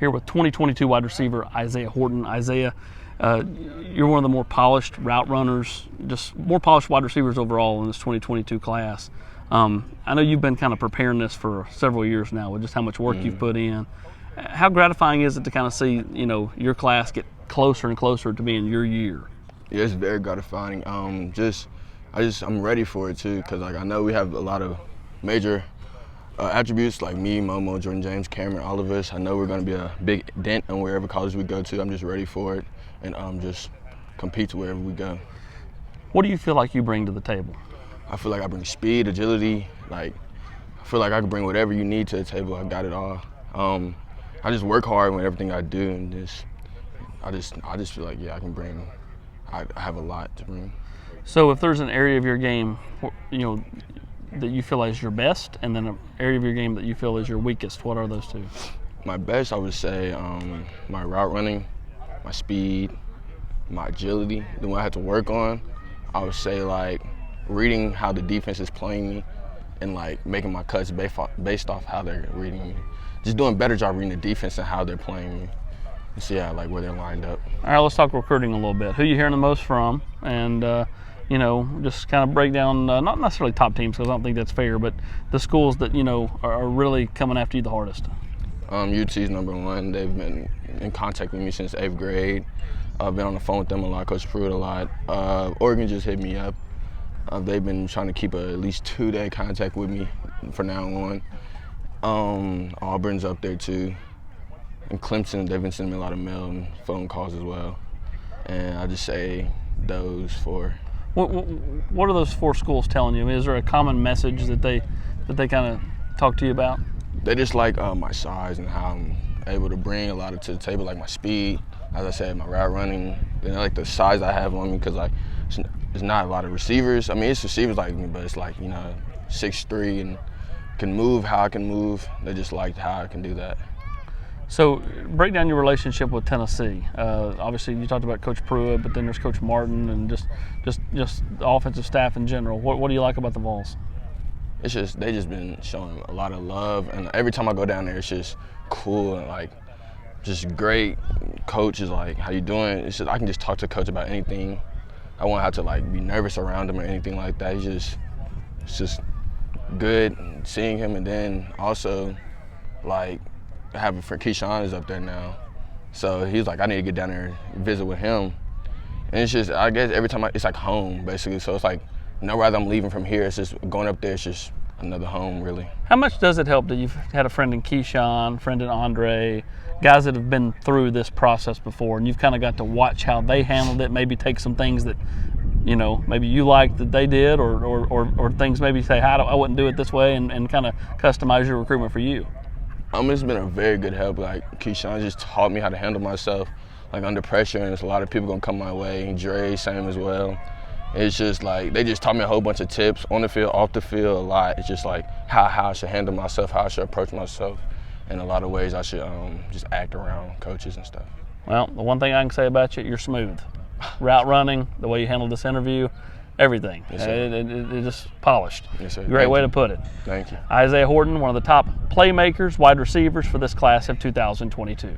here with 2022 wide receiver Isaiah Horton. Isaiah, you're one of the more polished route runners, just more polished wide receivers overall in this 2022 class. I know you've been kind of preparing this for several years now with just how much work you've put in. How gratifying is it to kind of see, your class get closer and closer to being your year? Yeah, it's very gratifying. I'm ready for it too, because I know we have a lot of major attributes like me, Momo, Jordan James, Cameron, all of us. I know we're going to be a big dent on wherever college we go to. I'm just ready for it and just compete to wherever we go. What do you feel like you bring to the table? I feel like I bring speed, agility. I feel like I can bring whatever you need to the table. I got it all. I just work hard with everything I do, and I just feel like I can bring. I have a lot to bring. So if there's an area of your game, that you feel is your best, and then an area of your game that you feel is your weakest, what are those two? My best, I would say, my route running, my speed, my agility. The one I had to work on, I would say reading how the defense is playing me, and making my cuts based off how they're reading me. Just doing a better job reading the defense and how they're playing me. And see where they're lined up. All right, let's talk recruiting a little bit. Who are you hearing the most from? And just kind of break down, not necessarily top teams, because I don't think that's fair, but the schools that, are really coming after you the hardest. UT's number one. They've been in contact with me since 8th grade. I've been on the phone with them a lot, Coach Pruitt a lot. Oregon just hit me up. They've been trying to keep at least 2-day contact with me from now on. Auburn's up there too. And Clemson, they've been sending me a lot of mail and phone calls as well. And I just say those four. What are those four schools telling you? I mean, is there a common message that they kind of talk to you about? They just like my size and how I'm able to bring a lot to the table, like my speed, as I said, my route running. They like the size I have on me, because there's not a lot of receivers. I mean, it's receivers like me, but it's 6'3" and can move how I can move. They just liked how I can do that. So break down your relationship with Tennessee. Obviously, you talked about Coach Pruitt, but then there's Coach Martin and just the offensive staff in general. What do you like about the Vols? It's just they just been showing a lot of love, and every time I go down there, it's just cool and just great. Coach is how you doing? It's just I can just talk to Coach about anything. I won't have to be nervous around him or anything like that. It's just good seeing him, and then also having a friend, Keyshawn is up there now. So he's I need to get down there and visit with him. And it's just, I guess every time it's home, basically. So it's no rather I'm leaving from here, it's just going up there, it's just another home, really. How much does it help that you've had a friend in Keyshawn, friend in Andre, guys that have been through this process before, and you've kind of got to watch how they handled it, maybe take some things that, maybe you liked that they did, or things maybe say, I wouldn't do it this way, and kind of customize your recruitment for you? It's been a very good help. Keyshawn just taught me how to handle myself, under pressure, and there's a lot of people gonna come my way. And Dre, same as well. It's just they just taught me a whole bunch of tips on the field, off the field, a lot. It's just how I should handle myself, how I should approach myself, and a lot of ways I should just act around coaches and stuff. Well, the one thing I can say about you, you're smooth. Route running, the way you handled this interview, everything. Yes, it just polished. Yes, sir. Great way to put it. Thank you. Isaiah Horton, one of the top playmakers, wide receivers for this class of 2022.